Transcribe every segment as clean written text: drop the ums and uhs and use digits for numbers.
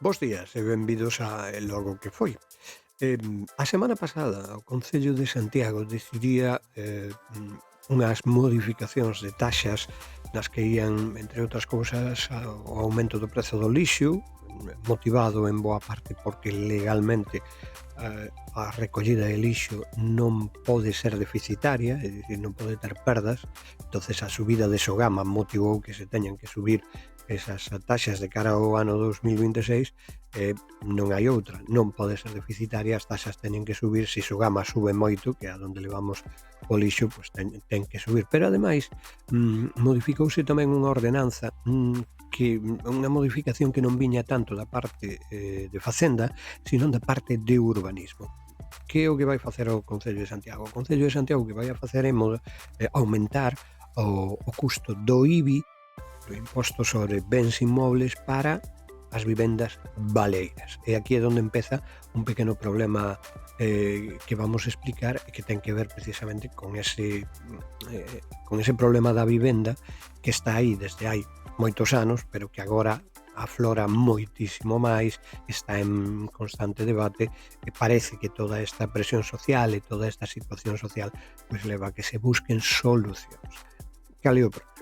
Bos días e benvidos a Logo que foi. A semana pasada o Concello de Santiago decidía unhas modificacións de taxas nas que ían, entre outras cousas, o aumento do prezo do lixo, motivado en boa parte porque legalmente a recollida de lixo non pode ser deficitaria, é dicir, non pode ter perdas. Entonces a subida de Sogama motivou que se teñan que subir esas taxas de cara ao ano 2026. Non hai outra, non pode ser deficitaria, as taxas teñen que subir. Se Sogama sube moito, que é a donde levamos o lixo, pois ten que subir. Pero ademais modificouse tamén unha ordenanza, que unha modificación que non viña tanto da parte de Facenda, sino da parte de urbanismo. Que é o que vai facer o Concello de Santiago? O Concello de Santiago o que vai a facer é aumentar o custo do IBI, do imposto sobre bens inmobles, para as vivendas baleiras. E aquí é onde empeza un pequeno problema que vamos a explicar, e que ten que ver precisamente con ese problema da vivenda que está aí desde hai moitos anos, pero que agora aflora moitísimo máis, está en constante debate, e parece que toda esta presión social e toda esta situación social pois leva a que se busquen solucións. Cal é o problema?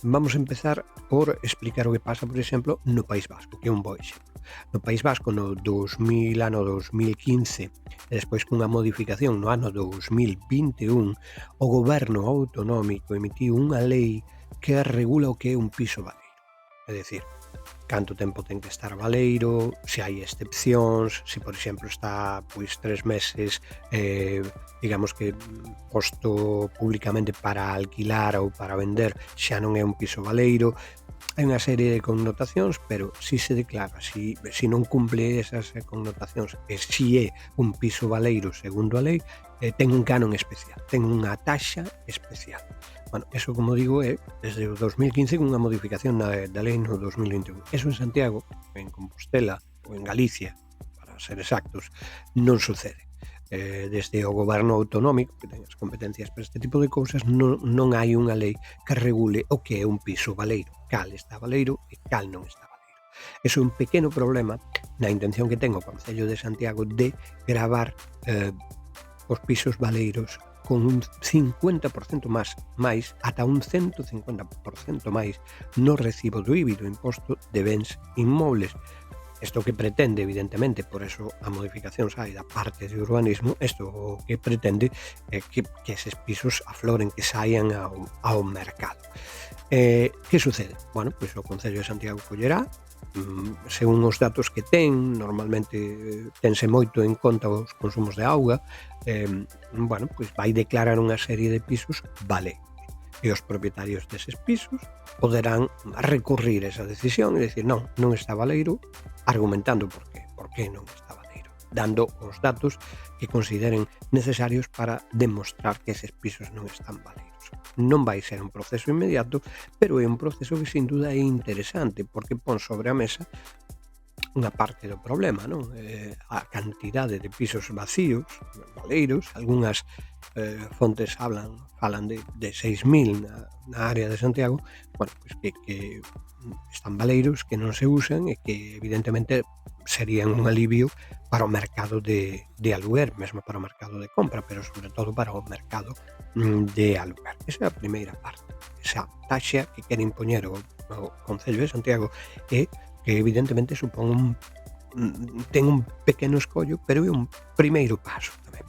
Vamos a empezar por explicar o que pasa, por exemplo, no País Vasco, que é un bo exemplo. No País Vasco, no 2015, e despois cunha modificación no ano 2021, o goberno autonómico emitiu unha lei que regula o que é un piso baleiro. É dicir, canto tempo ten que estar baleiro, se hai excepcións, se, por exemplo, está 3 meses, digamos que posto públicamente para alquilar ou para vender, xa non é un piso baleiro. Hai unha serie de connotacións, pero si se declara, si non cumple esas connotacións, e si é un piso baleiro segundo a lei, ten un canon especial, ten unha taxa especial. Bueno, eso, como digo, é desde o 2015 cunha modificación da lei no 2021. Eso en Santiago, en Compostela ou en Galicia, para ser exactos, non sucede. Desde o goberno autonómico, que ten as competencias para este tipo de cousas, non hai unha lei que regule o que é un piso baleiro, cal está baleiro e cal non está baleiro. Eso é un pequeno problema na intención que ten o Concello de Santiago de gravar os pisos baleiros con un 50% máis, ata un 150% máis no recibo do IBI, do imposto de bens inmobles. Isto que pretende, evidentemente, por eso a modificación sai da parte de urbanismo, isto o que pretende é que eses pisos afloren, que saian ao mercado. Que sucede? Bueno, pois o Concello de Santiago collerá, según os datos que ten, normalmente tense moito en conta os consumos de auga, bueno, pois vai declarar unha serie de pisos baleiros. E os propietarios deses pisos poderán recurrir esa decisión e dicir non está baleiro, argumentando por qué non está baleiro, dando os datos que consideren necesarios para demostrar que eses pisos non están baleiros. Non vai ser un proceso inmediato, pero é un proceso que sin duda é interesante, porque pon sobre a mesa unha parte do problema, non? A cantidade de pisos vacíos, baleiros, algunhas fontes falan de 6.000 na área de Santiago, bueno, pois que están baleiros, que non se usan e que evidentemente serían un alivio para o mercado de aluguer, mesmo para o mercado de compra, pero sobre todo para o mercado de aluguer. Esa é a primeira parte. Esa taxa que quere impoñer o Concello de Santiago é que evidentemente supón ten un pequeno escollo, pero é un primeiro paso tamén.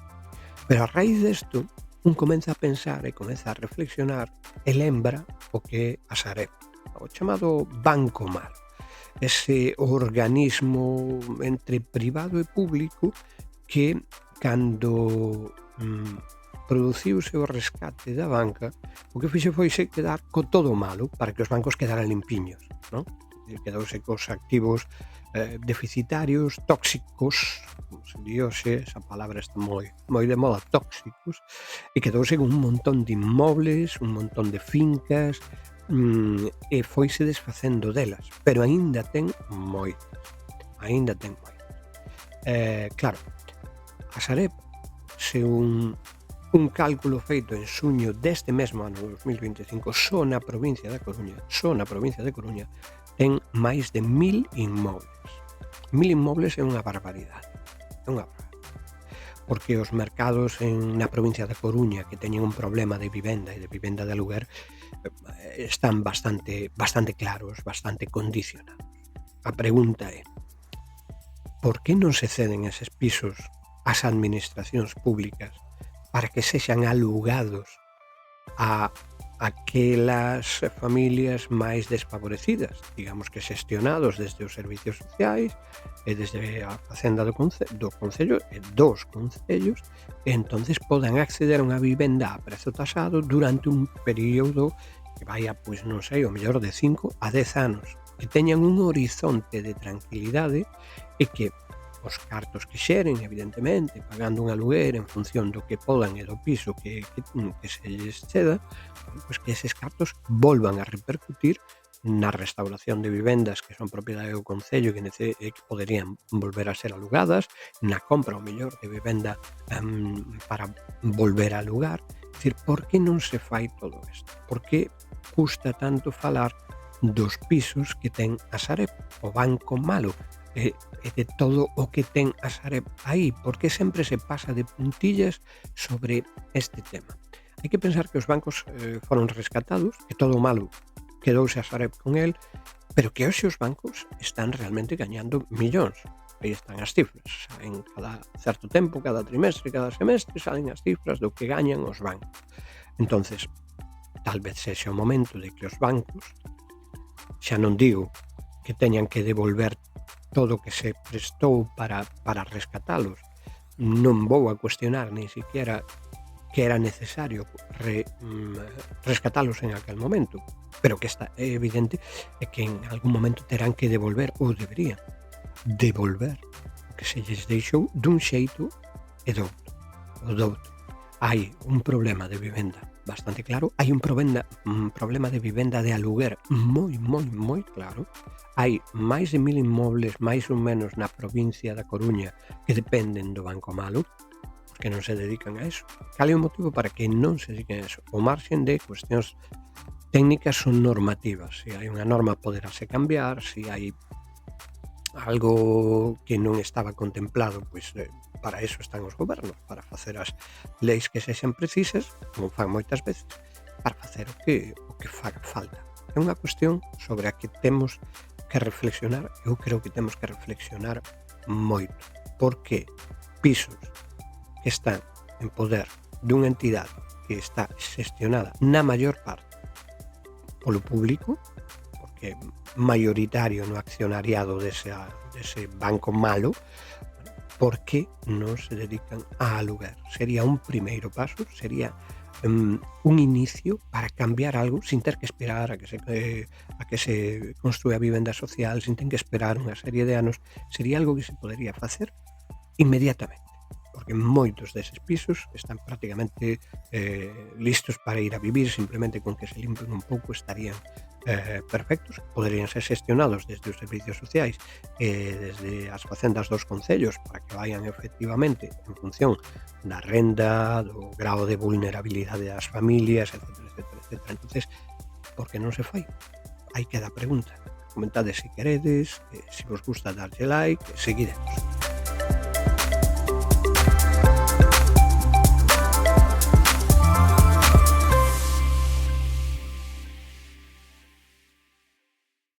Pero a raíz desto, un comeza a pensar e comeza a reflexionar e lembra o que é a Sareb, o chamado Banco Malo, ese organismo entre privado e público que, cando produciuse o rescate da banca, o que fixe foi quedar co todo malo para que os bancos quedaran limpiños, non? Quedouse cos activos deficitarios, tóxicos, como se di hoxe, esa palabra está moi de moda, tóxicos, e quedouse con un montón de inmobles, un montón de fincas, e foise desfacendo delas, pero aínda ten moitas. Claro, a Sareb, se un cálculo feito en xuño deste mesmo ano 2025, só na provincia da Coruña, ten máis de 1.000 inmobles. 1000 inmobles é unha barbaridade, porque os mercados na provincia da Coruña que teñen un problema de vivenda e de vivenda de aluguer están bastante claros, bastante condicionados. A pregunta é: por que non se ceden eses pisos ás administracións públicas para que sexan alugados a aquelas familias máis desfavorecidas, digamos que xestionados desde os servicios sociais e desde a facenda do concello e dos concellos, e entonces podan acceder a unha vivenda a prezo tasado durante un período que vaia, pois non sei, o mellor de 5 a 10 anos, que teñan un horizonte de tranquilidade e que os cartos que xeren, evidentemente, pagando un aluguer en función do que podan e do piso que se lles ceda, pois que eses cartos volvan a repercutir na restauración de vivendas que son propiedade do concello e que poderían volver a ser alugadas, na compra ao mellor de vivenda para volver a alugar. É dicir, por que non se fai todo isto? Por que custa tanto falar dos pisos que ten a Sareb, o banco malo, e de todo o que ten a Sareb aí? Por que sempre se pasa de puntillas sobre este tema? Hai que pensar que os bancos foron rescatados, que todo o malo quedouse a Sareb con el, pero que hoxe os bancos están realmente gañando millóns. Aí están as cifras, saen cada certo tempo, cada trimestre, cada semestre, salen as cifras do que gañan os bancos. Entonces, tal vez sexa o momento de que os bancos, xa non digo que teñan que devolver todo o que se prestou para rescatalos, non vou a cuestionar nin siquiera que era necesario rescatalos en aquel momento, pero que está evidente é que en algún momento terán que devolver, ou deberían devolver, o que se lles deixou dun xeito e doutro. Hai un problema de vivenda bastante claro, hai un problema de vivenda de aluguer moi claro. Hai máis de 1000 inmobles, máis ou menos, na provincia da Coruña que dependen do banco malo, porque non se dedican a eso. Cal é o motivo para que non se dediquen a eso? O marxen de cuestións técnicas son normativas. Se hai unha norma poderase cambiar, se hai algo que non estaba contemplado, pois para eso están os gobernos, para facer as leis que sexan precisas, como fan moitas veces, para facer o que faga falta. É unha cuestión sobre a que temos que reflexionar. Eu creo que temos que reflexionar moito, porque pisos que están en poder dunha entidade que está xestionada na maior parte polo público, porque maioritario no accionariado dese banco malo, por que non se dedican a aluguer? Sería un primeiro paso, sería un inicio para cambiar algo sin ter que esperar a que se construa a vivenda social, sin ter que esperar unha serie de anos. Sería algo que se podería facer inmediatamente, porque moitos deses pisos están prácticamente listos para ir a vivir, simplemente con que se limpen un pouco estarían perfectos. Poderían ser xestionados desde os servicios sociais e desde as facendas dos concellos para que vayan efectivamente en función da renda, do grao de vulnerabilidade das familias, etc. Entonces, por que non se fai? Aí queda a pregunta. Comentade se queredes, se vos gusta darlle like, seguidemos.